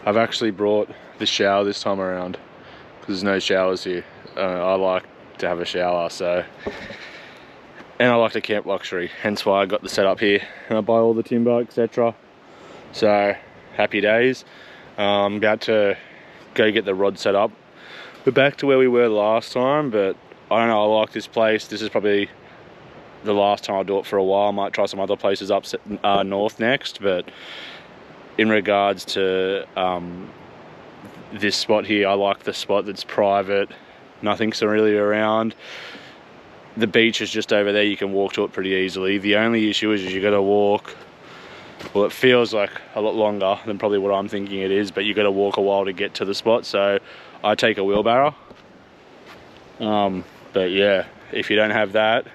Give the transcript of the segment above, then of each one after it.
I've actually brought the shower this time around because there's no showers here. I like to have a shower, so, and I like to camp luxury, hence why I got the setup here, and I buy all the timber, etc. So happy days. I'm about to go get the rod set up. We're back to where we were last time, but I don't know, I like this place. This is probably the last time I'll do it for a while. I might try some other places up north next, but in regards to this spot here, I like the spot that's private. Nothing's really around. The beach is just over there. You can walk to it pretty easily. The only issue is you got to walk. Well, it feels like a lot longer than probably what I'm thinking it is, but you got to walk a while to get to the spot. So I take a wheelbarrow. But yeah, if you don't have that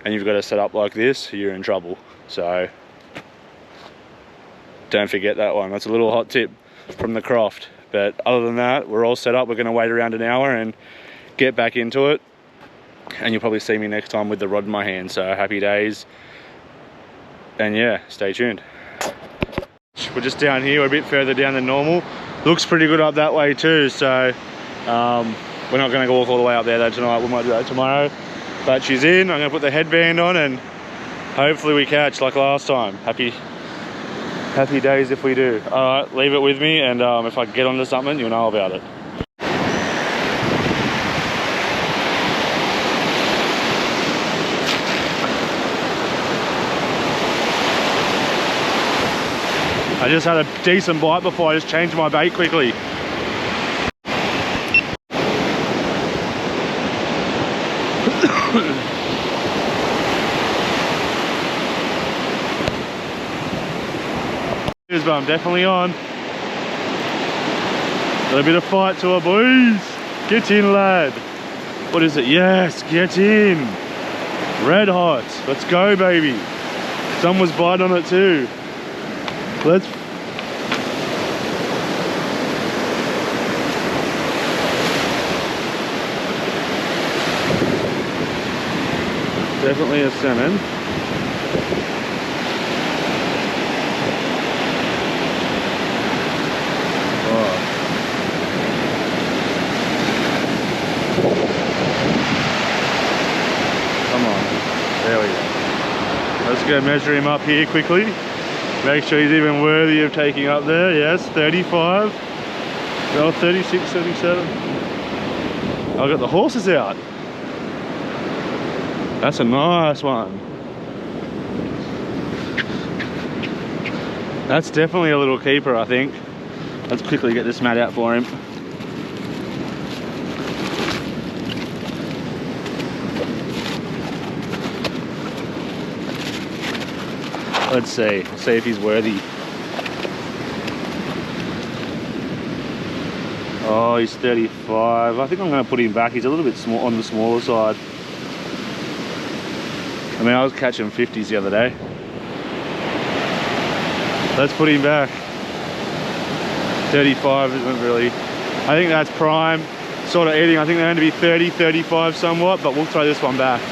and you've got to set up like this, you're in trouble. So don't forget that one. That's a little hot tip from the Croft. But other than that, we're all set up. We're going to wait around an hour and get back into it. And you'll probably see me next time with the rod in my hand. So happy days. And yeah, stay tuned. We're just down here. We're a bit further down than normal. Looks pretty good up that way too. So we're not going to walk all the way up there though tonight. We might do that tomorrow. But she's in. I'm going to put the headband on and hopefully we catch like last time. Happy days if we do. All right, leave it with me, and if I get onto something, you'll know about it. I just had a decent bite before I just changed my bait quickly. But I'm definitely on. Got a bit of fight to her, boys. Get in, lad. What is it? Yes, get in. Red hot. Let's go, baby. Someone's biting on it too. Let's. Definitely a salmon. There we go. Let's go measure him up here quickly. Make sure he's even worthy of taking up there. Yes, 35. No, 36, 37. I've got the horses out. That's a nice one. That's definitely a little keeper, I think. Let's quickly get this mat out for him. Let's see if he's worthy. Oh, he's 35. I think I'm going to put him back. He's a little bit small on the smaller side. I mean, I was catching 50s the other day. Let's put him back. 35 isn't really. I think that's prime sort of eating. I think they're going to be 30, 35 somewhat, but we'll throw this one back.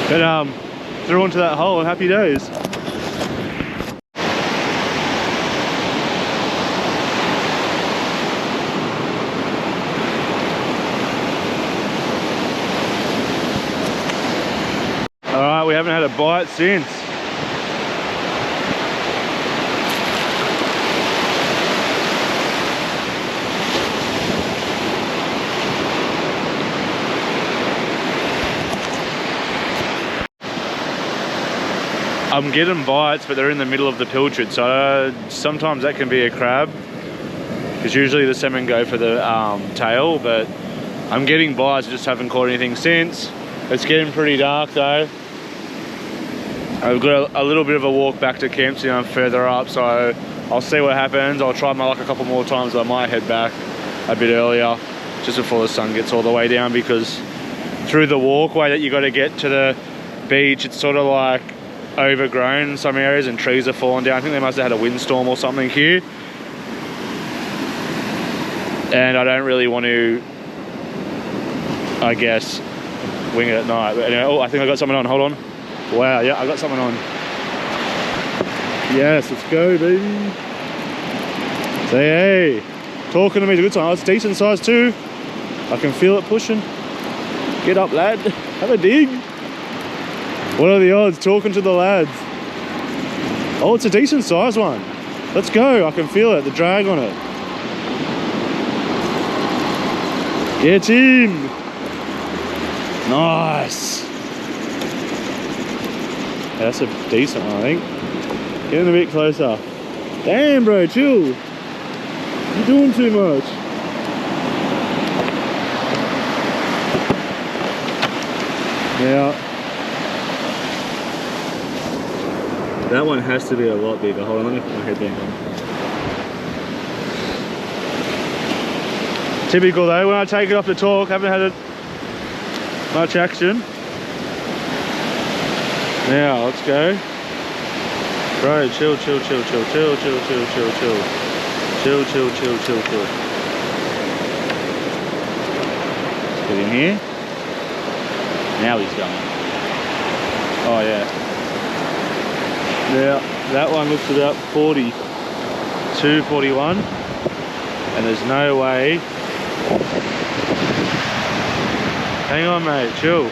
But threw onto that hole and happy days. Alright, we haven't had a bite since. I'm getting bites, but they're in the middle of the pilchard, so sometimes that can be a crab, because usually the salmon go for the tail, but I'm getting bites, just haven't caught anything since. It's getting pretty dark though. I've got a little bit of a walk back to camp, so I'm further up, so I'll see what happens. I'll try my luck a couple more times. I might head back a bit earlier, just before the sun gets all the way down, because through the walkway that you got to get to the beach, it's sort of like overgrown in some areas and trees have fallen down. I think they must have had a windstorm or something here, and I don't really want to, I guess, wing it at night. But anyway, oh, I think I got someone on. Hold on. Wow, yeah, I got something on. Yes, let's go, baby. Say hey. Talking to me is a good sign. Oh, it's decent size too. I can feel it pushing. Get up, lad. Have a dig. What are the odds? Talking to the lads. Oh, it's a decent size one. Let's go. I can feel it. The drag on it. Get in. Nice. Yeah, that's a decent one, I think. Getting a bit closer. Damn, bro, chill. You're doing too much. Now, that one has to be a lot bigger. Hold on, let me put my headband on. Typical though, when I take it off the torque, haven't had it much action. Now, let's go. Bro, chill, chill, chill, chill, chill, chill, chill, chill, chill. Chill, chill, chill, chill, chill. Let's get in here. Now he's going. Oh yeah. Now that one looks about 42, 41, and there's no way. Hang on, mate, chill.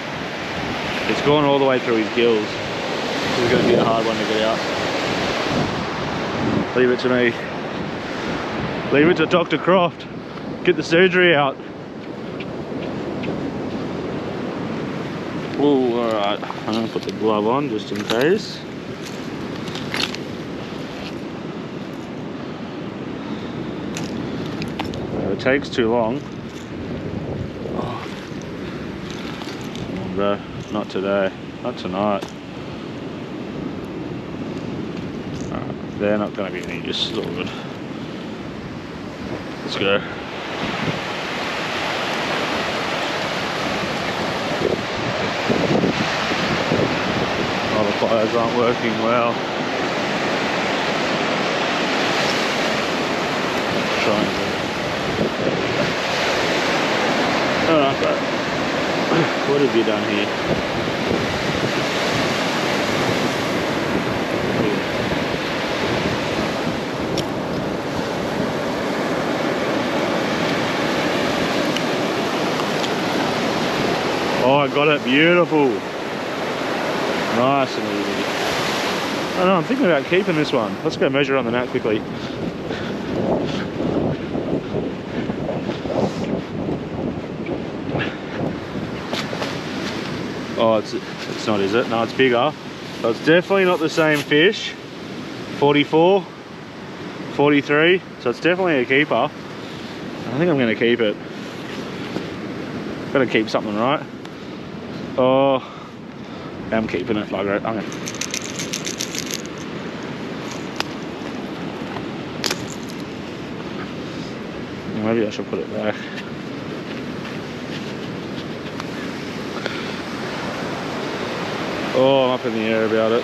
It's gone all the way through his gills. This is going to be a hard one to get out. Leave it to me. Leave it to Dr. Croft. Get the surgery out. Oh, alright. I'm going to put the glove on just in case. If it takes too long. Oh. Come on, bro. Not today. Not tonight. They're not going to be any use. It's all good. Let's go. Oh, the pliers aren't working well. Try and alright, but what have you done here? Oh, I got it, beautiful. Nice and easy. I know, I'm thinking about keeping this one. Let's go measure on the mat quickly. Oh, it's not, is it? No, it's bigger. So it's definitely not the same fish. 44, 43. So it's definitely a keeper. I think I'm going to keep it. Got to keep something, right? Oh, I'm keeping it. Bugger it. I'm gonna... Maybe I should put it back. Oh, I'm up in the air about it.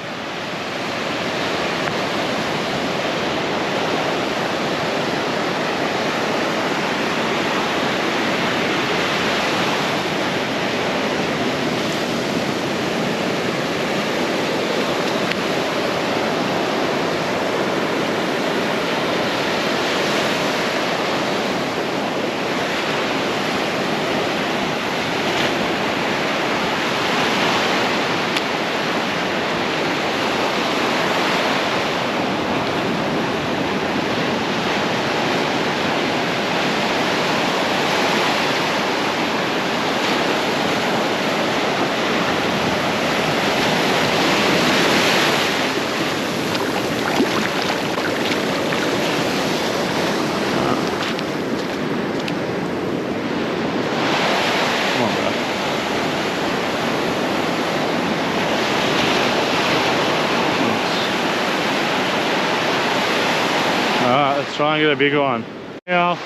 Alright, let's try and get a bigger one. Now,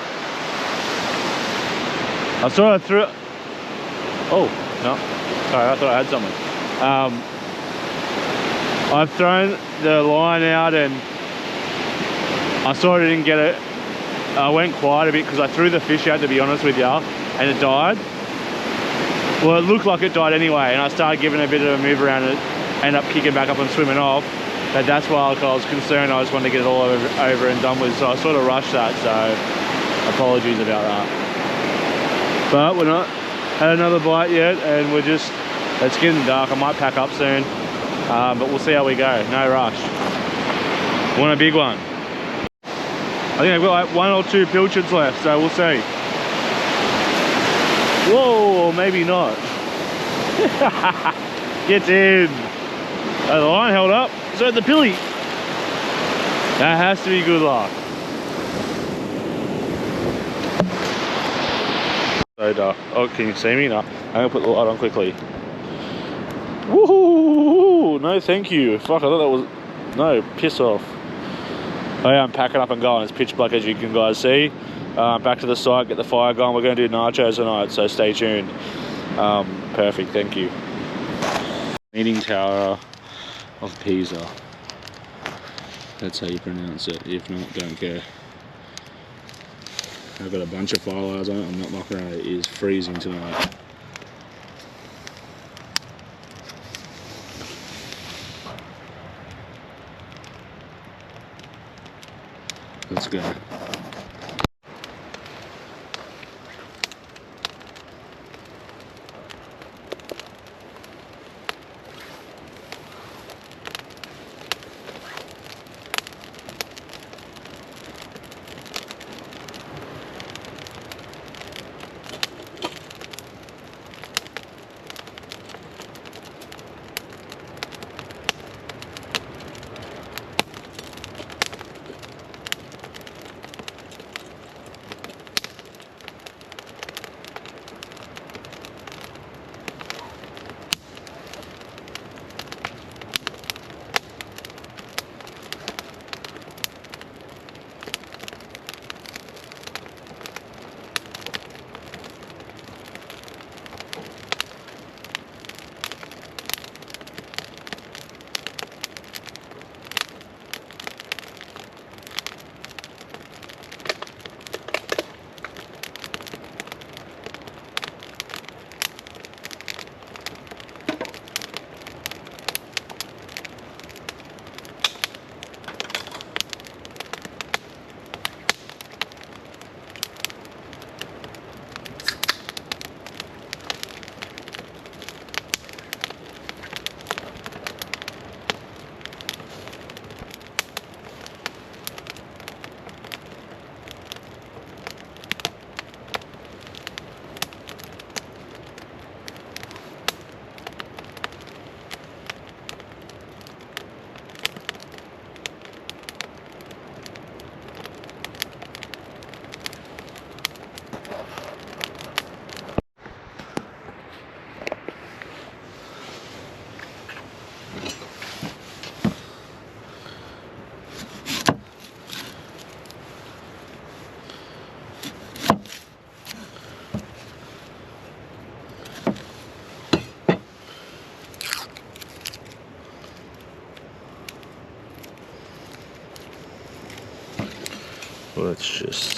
I sort of threw it. Oh, no. Sorry, I thought I had something. I've thrown the line out and I sort of didn't get it. I went quiet a bit because I threw the fish out, to be honest with you, and it died. Well, it looked like it died anyway, and I started giving it a bit of a move around it. end up kicking back up and swimming off. But that's why I was concerned. I just wanted to get it all over and done with, so I sort of rushed that, so apologies about that. But we're not had another bite yet, and it's getting dark. I might pack up soon, but we'll see how we go. No rush. Want a big one. I think I've got like 1 or 2 pilchards left, so we'll see. Whoa, maybe not. Get in. Oh, the line held up. So the pilly. That has to be good luck. So dark. Oh, can you see me? No. I'm gonna put the light on quickly. Woohoo! No, thank you. Fuck, I thought that was. No, piss off. Oh yeah, I'm packing up and going. It's pitch black, as you can guys see. Back to the site, get the fire going. We're going to do nachos tonight, so stay tuned. Perfect, thank you. Meeting Tower of Pisa. That's how you pronounce it. If not, don't care. I've got a bunch of firelights on it. I'm not mucking around. It is freezing tonight. Let's go. Let's just...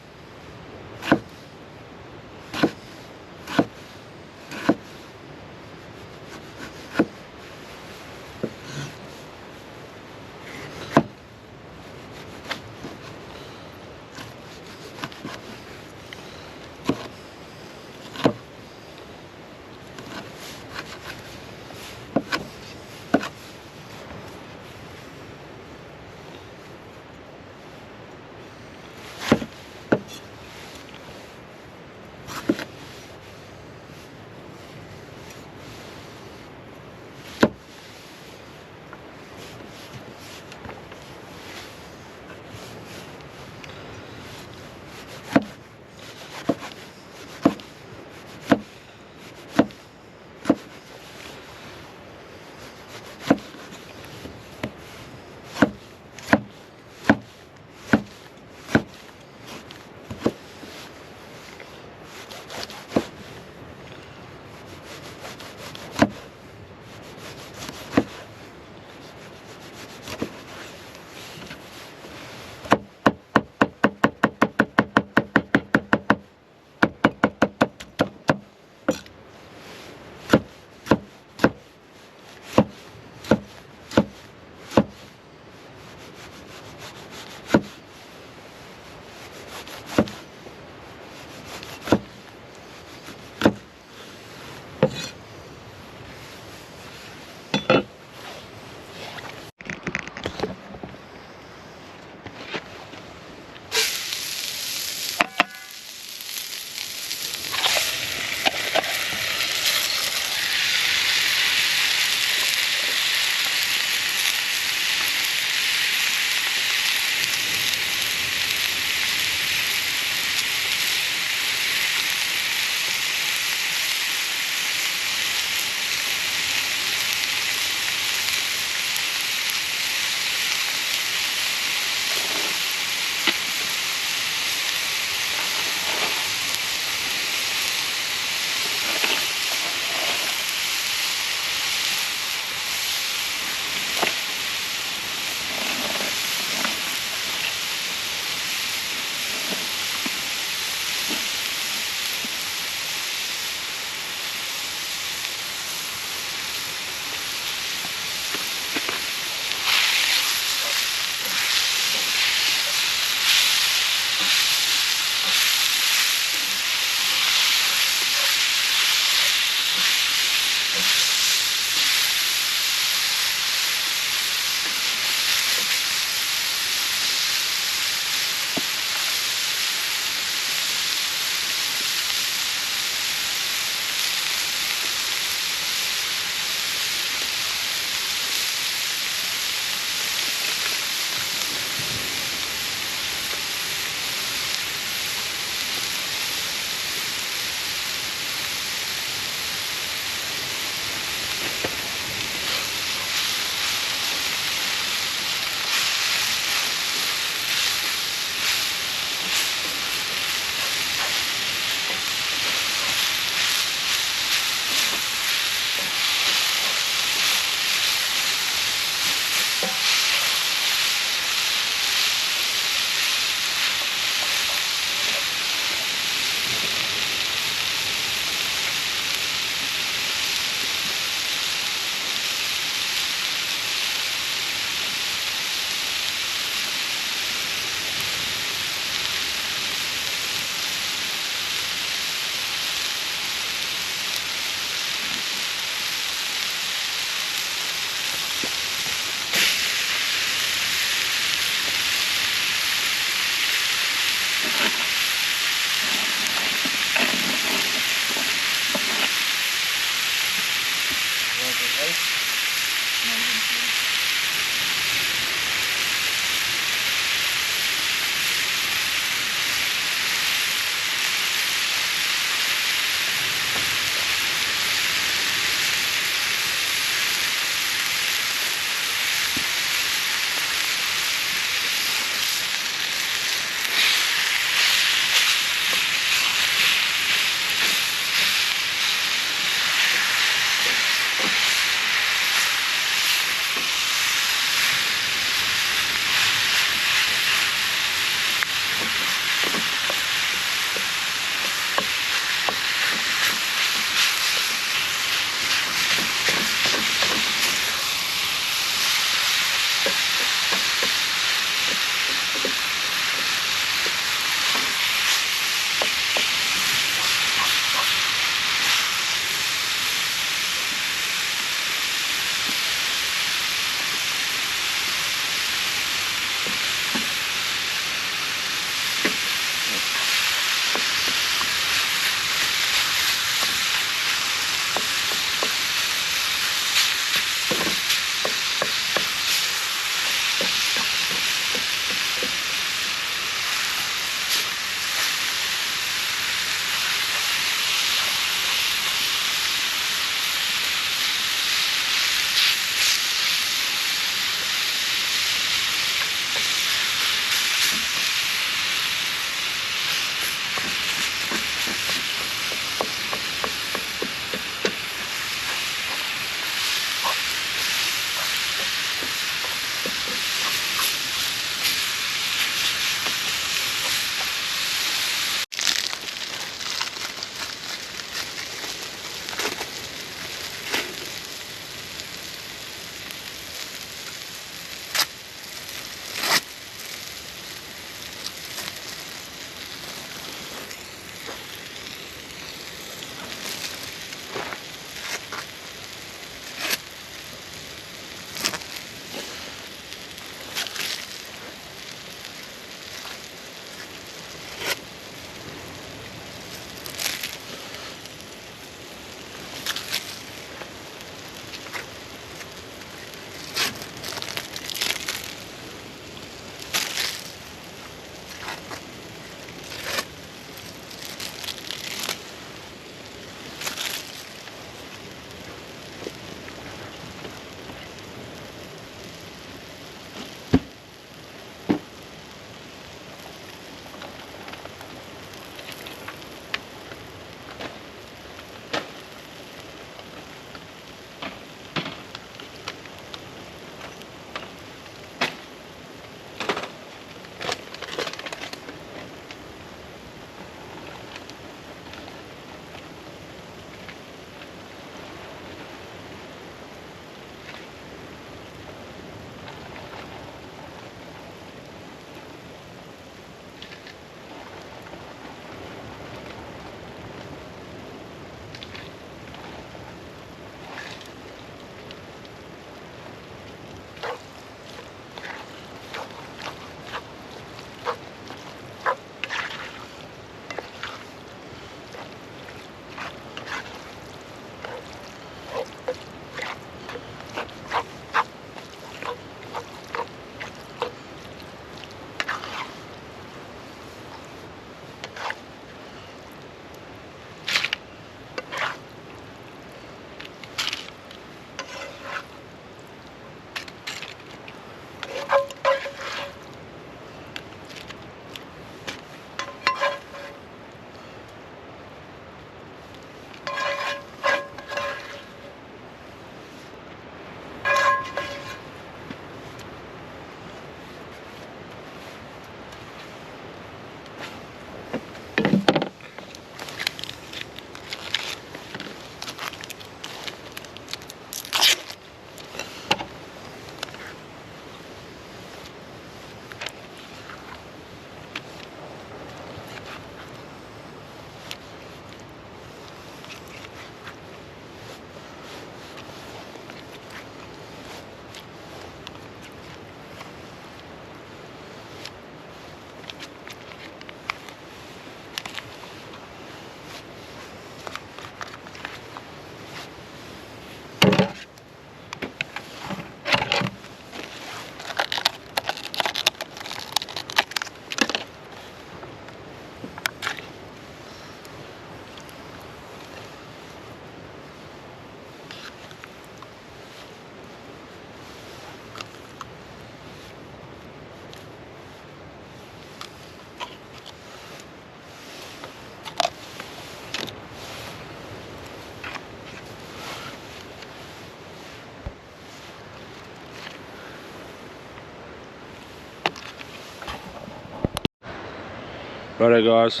Righto guys,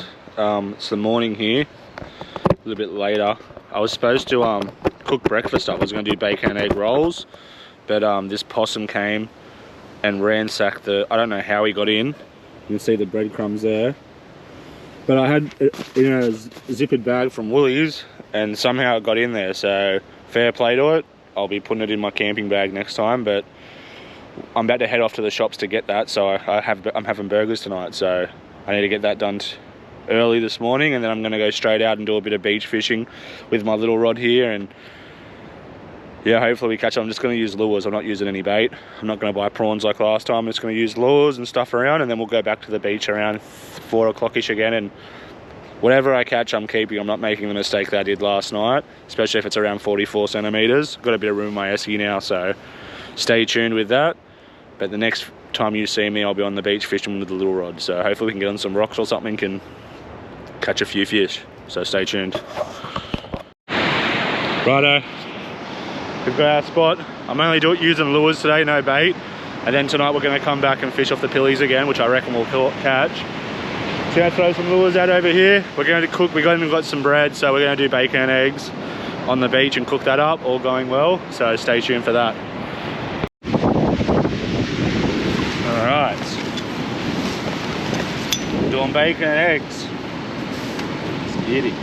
it's the morning here, a little bit later. I was supposed to cook breakfast up. I was going to do bacon and egg rolls, but this possum came and ransacked the, I don't know how he got in. You can see the breadcrumbs there. But I had it in a zippered bag from Woolies and somehow it got in there, so fair play to it. I'll be putting it in my camping bag next time, but I'm about to head off to the shops to get that, so I'm having burgers tonight, so I need to get that done early this morning, and then I'm going to go straight out and do a bit of beach fishing with my little rod here, and yeah, hopefully we catch up. I'm just going to use lures. I'm not using any bait. I'm not going to buy prawns like last time. I'm just going to use lures and stuff around, and then we'll go back to the beach around 4 o'clock-ish again, and whatever I catch, I'm keeping. I'm not making the mistake that I did last night, especially if it's around 44 centimetres. Got a bit of room in my esky now, so stay tuned with that. But the next time you see me, I'll be on the beach fishing with the little rod, so hopefully we can get on some rocks or something and catch a few fish, so stay tuned. Righto, we've got our spot. I'm only using lures today, no bait, and then tonight we're going to come back and fish off the pillies again, which I reckon we'll catch. So I'm going to throw some lures out over here. We're going to cook. We've even got some bread, so we're going to do bacon and eggs on the beach and cook that up, all going well, so stay tuned for that. Alright, doing bacon and eggs. Let's get it.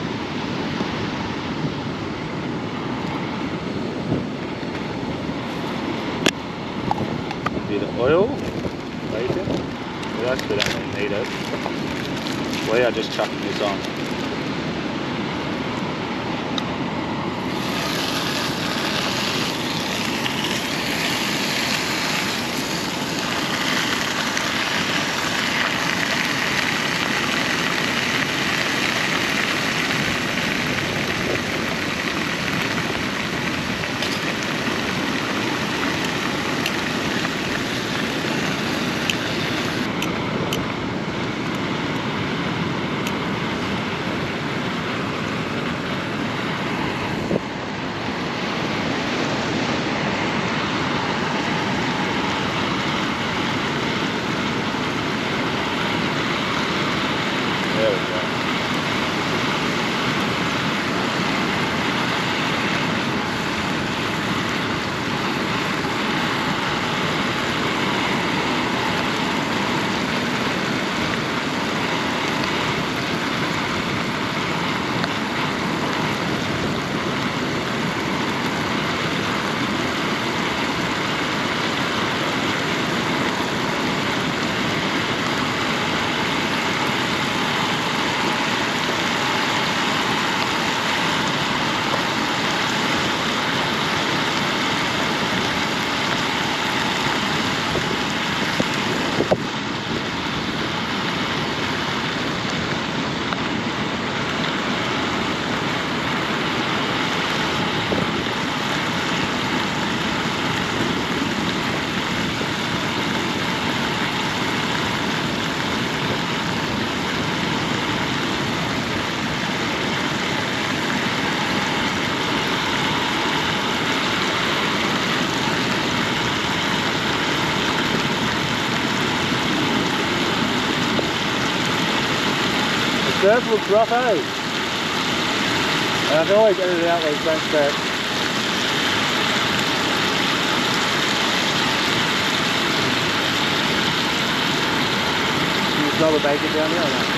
A bit of oil, bacon. Well, that's good, I don't really need it. We are just chucking this on. There we go. Surf looks rough, eh? And I can always edit it out like don't start. Can you smell the bacon down there or not?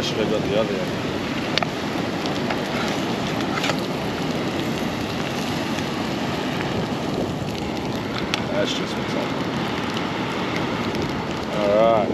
I should have got the other one. That's just what's on. Alright.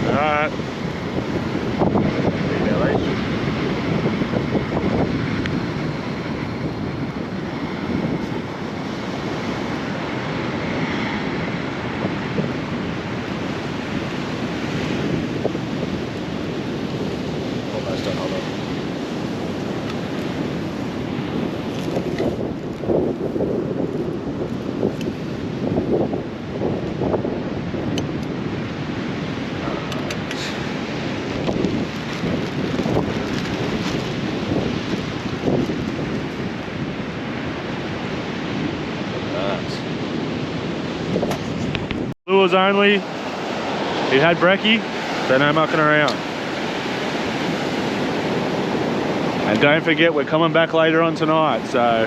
Alright. Almost done, hold on. Lures only. It had brekkie, so no mucking around. And don't forget, we're coming back later on tonight, so.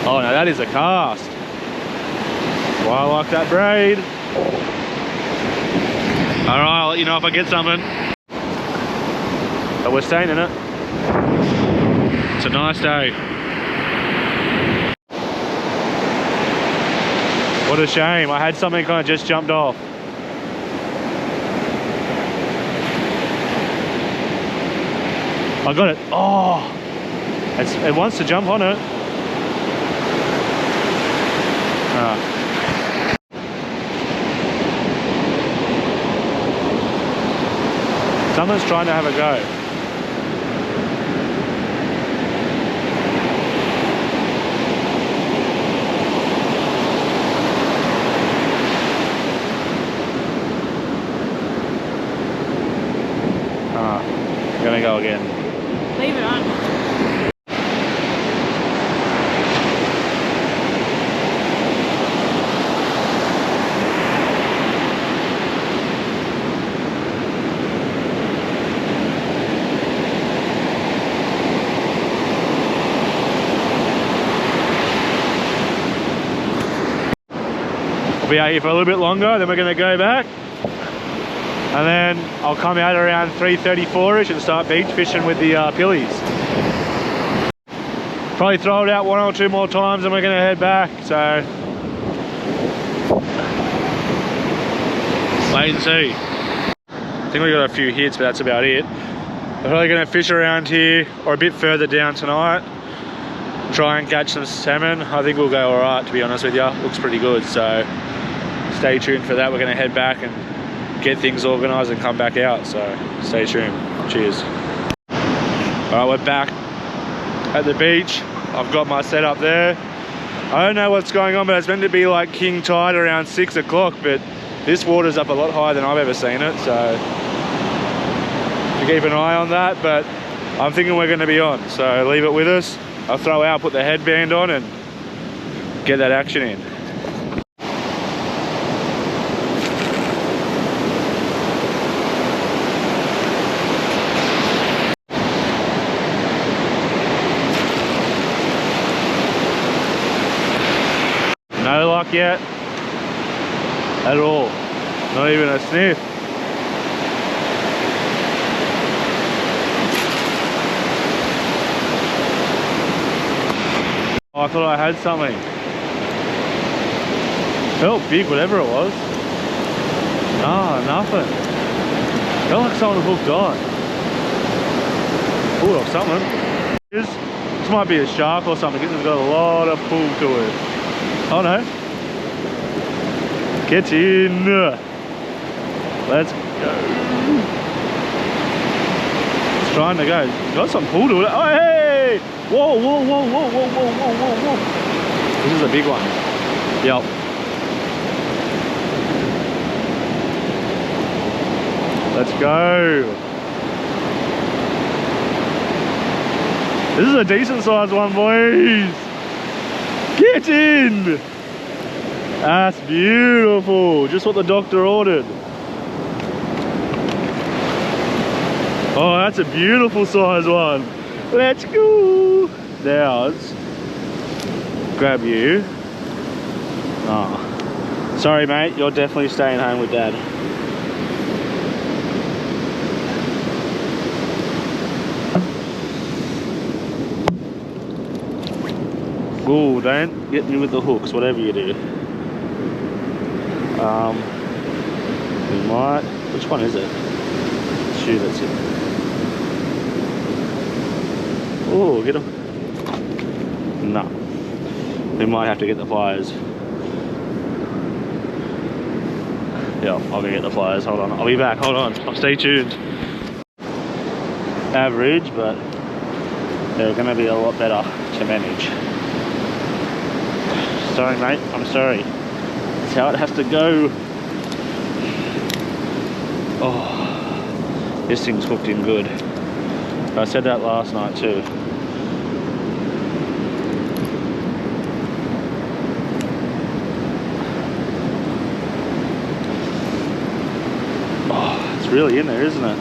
Oh no, that is a cast. That's why I like that braid. Alright, I'll let you know if I get something. But we're staying in it. It's a nice day. What a shame, I had something kind of just jumped off. I got it. Oh, it wants to jump on it. Someone's trying to have a go. I'm gonna go again. Leave it on. We'll be out here for a little bit longer, then we're gonna go back. And then I'll come out around 3:34ish and start beach fishing with the pillies. Probably throw it out one or two more times and we're going to head back, so wait and see. I think we got a few hits, but that's about it. We're probably going to fish around here or a bit further down tonight, try and catch some salmon. I think we'll go alright, to be honest with you. Looks pretty good, so stay tuned for that. We're going to head back and get things organised and come back out, so stay tuned. Cheers. Alright, we're back at the beach. I've got my setup there. I don't know what's going on, but it's meant to be like king tide around 6 o'clock, but this water's up a lot higher than I've ever seen it, so to keep an eye on that, but I'm thinking we're going to be on, so leave it with us. I'll throw out, put the headband on and get that action in. No luck yet at all, not even a sniff. Oh, I thought I had something. Felt big, whatever it was. Ah, nothing. Felt like someone hooked on. Pulled off something. This might be a shark or something. It's got a lot of pull to it. Oh no. Get in. Let's go. It's trying to go. Got some pull to it. Oh hey! Whoa, whoa, whoa, whoa, whoa, whoa, whoa, whoa, whoa. This is a big one. Yep. Let's go. This is a decent sized one, boys. Get in. That's beautiful. Just what the doctor ordered. Oh, that's a beautiful size one. Let's go. Now let's grab you. Oh, sorry mate, you're definitely staying home with Dad. Ooh, don't get me with the hooks, whatever you do. We might, which one is it? Shoe, that's it. Oh, get him. No. We might have to get the pliers. Yeah, I'll go get the pliers, hold on. I'll be back, hold on. Stay tuned. Average, but they're gonna be a lot better to manage. Sorry mate, I'm sorry. That's how it has to go. Oh, this thing's hooked in good. I said that last night too. Oh, it's really in there, isn't it?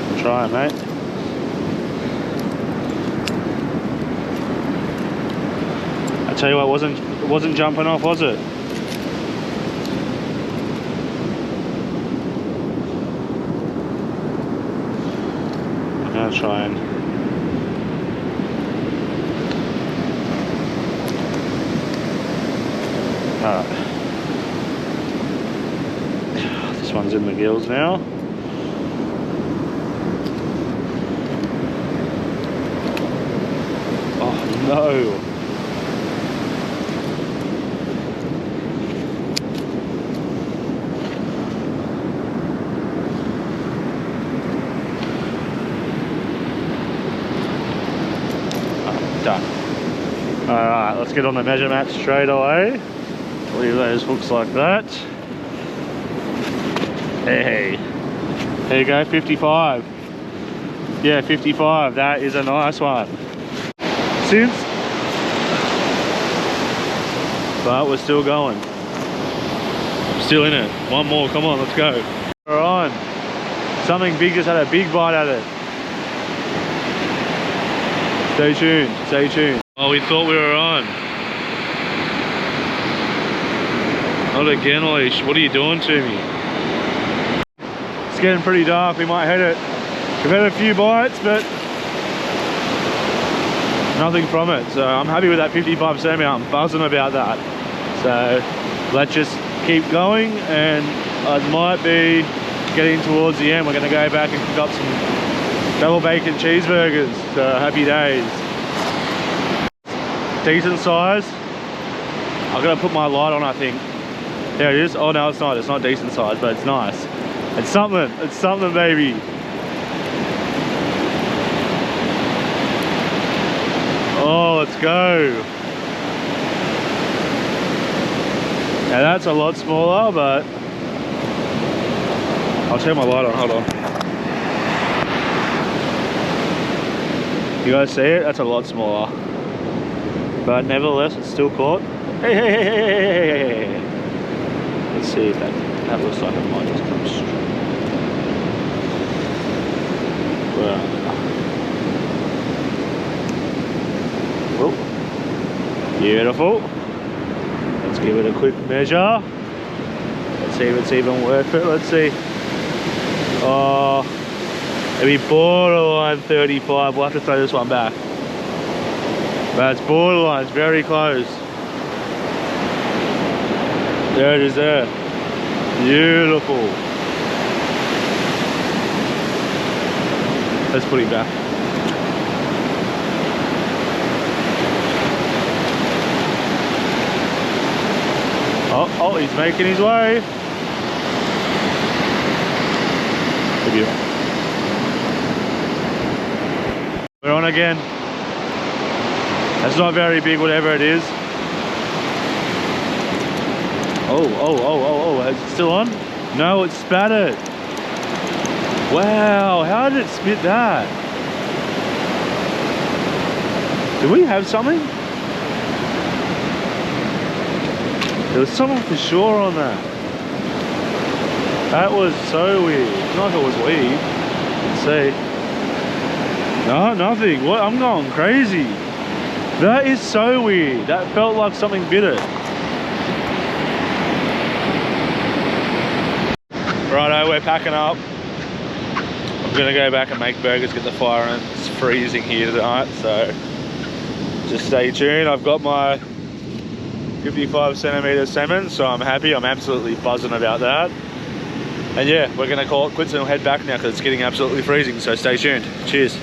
I'm trying, mate. I tell you what, it wasn't jumping off, was it? I'm gonna try and alright. This one's in the gills now. Oh no. Done. Alright, let's get on the measure mat straight away. Leave those hooks like that. Hey, there you go, 55. Yeah, 55, that is a nice one. Since, but we're still going. Still in it. One more, come on, let's go. We're on. Something big just had a big bite at it. Stay tuned, stay tuned. Oh, we thought we were on. Not again, Leash. What are you doing to me? It's getting pretty dark, we might hit it. We've had a few bites, but nothing from it. So I'm happy with that 55% amount. I'm buzzing about that. So let's just keep going, and I might be getting towards the end. We're gonna go back and cook up some double bacon cheeseburgers. So happy days. Decent size. I'm gonna put my light on, I think. There it is. Oh no, it's not. It's not decent size, but it's nice. It's something. It's something, baby. Oh, let's go. Now that's a lot smaller, but I'll turn my light on. Hold on. You guys see it? That's a lot smaller. But nevertheless, it's still caught. Hey, hey, hey, hey, hey, hey, hey, hey. Let's see if that looks like it might just come straight. Well, whoa. Beautiful. Let's give it a quick measure. Let's see if it's even worth it. Let's see. Oh, it'll be borderline 35. We'll have to throw this one back. But it's borderline, it's very close. There it is there. Beautiful. Let's put him back. Oh, he's making his way. We're on again. That's not very big, whatever it is. Oh, is it still on? No, it's spattered. Wow, how did it spit that? Do we have something? There was something for sure on that. That was so weird. Not if it was weed. Let's see. No, nothing. What? I'm going crazy. That is so weird. That felt like something bit it. Righto, we're packing up. I'm gonna go back and make burgers, get the fire on. It's freezing here tonight, so just stay tuned. I've got my 55 centimeter salmon, so I'm happy. I'm absolutely buzzing about that. And yeah, we're gonna call it quits and we'll head back now because it's getting absolutely freezing, so stay tuned. Cheers.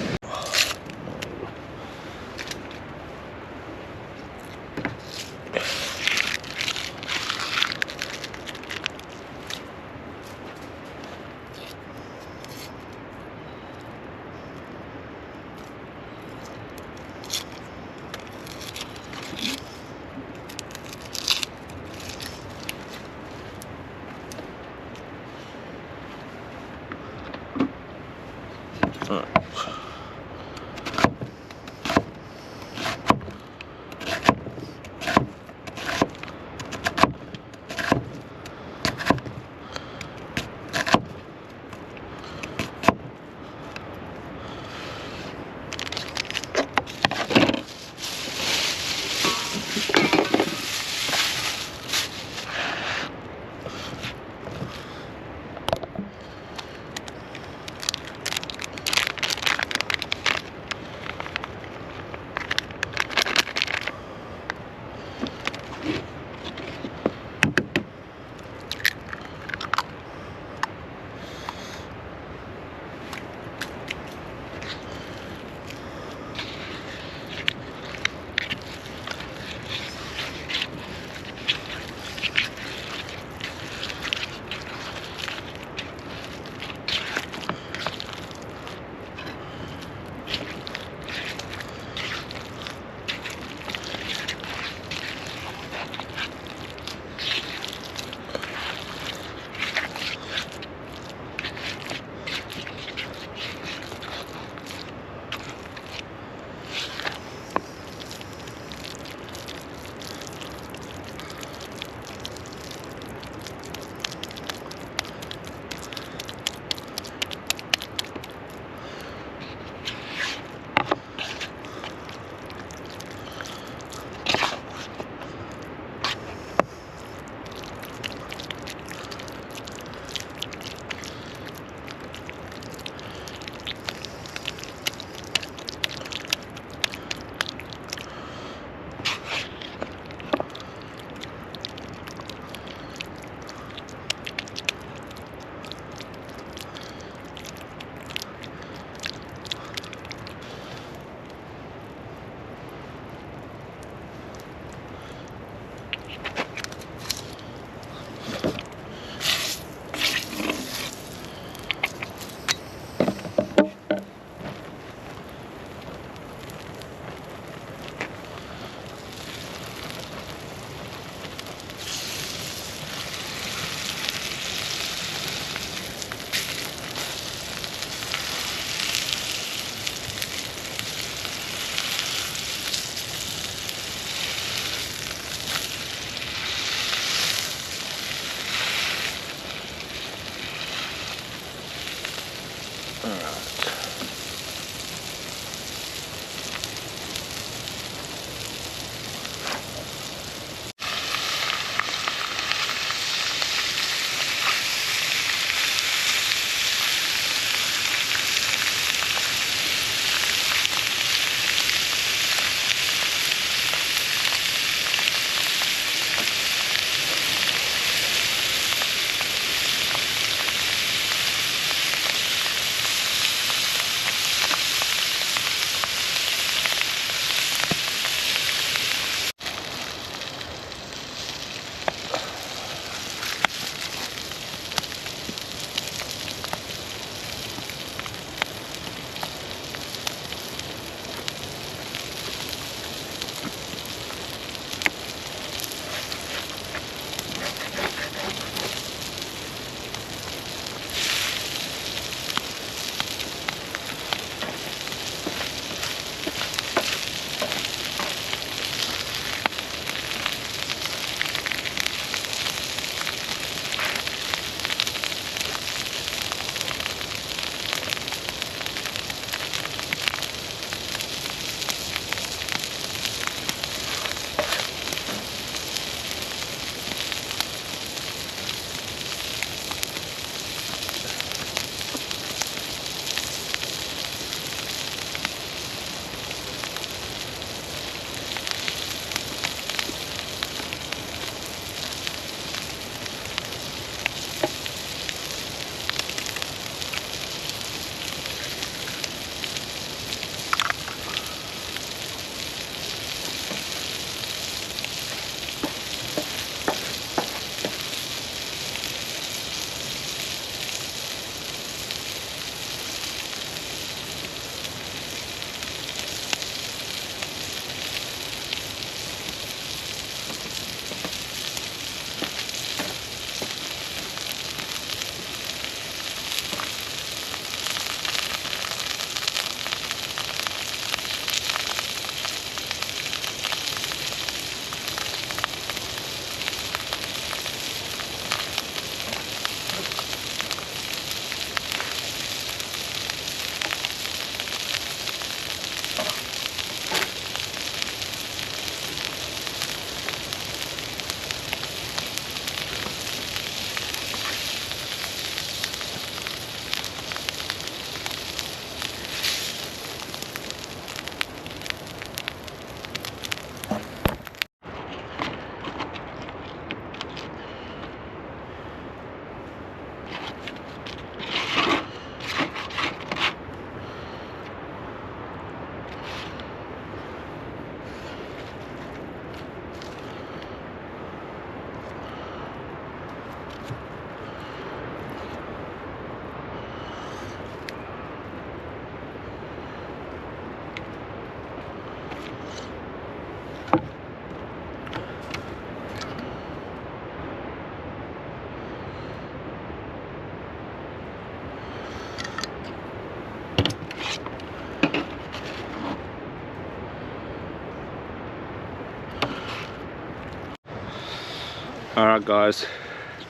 Alright guys,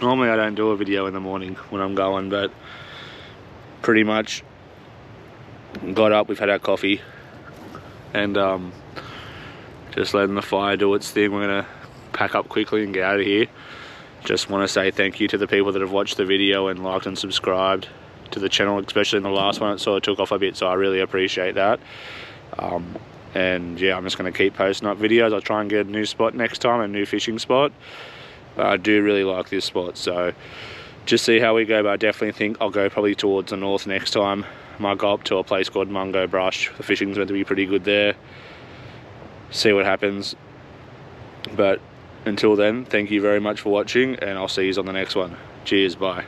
normally I don't do a video in the morning when I'm going, but pretty much got up, we've had our coffee, and just letting the fire do its thing. We're gonna pack up quickly and get out of here. Just want to say thank you to the people that have watched the video and liked and subscribed to the channel, especially in the last one. It sort of took off a bit, so I really appreciate that. And yeah, I'm just going to keep posting up videos. I'll try and get a new spot next time, a new fishing spot. But I do really like this spot, so just see how we go. But I definitely think I'll go probably towards the north next time. Might go up to a place called Mungo Brush. The fishing's meant to be pretty good there. See what happens. But until then, thank you very much for watching, and I'll see you on the next one. Cheers, bye.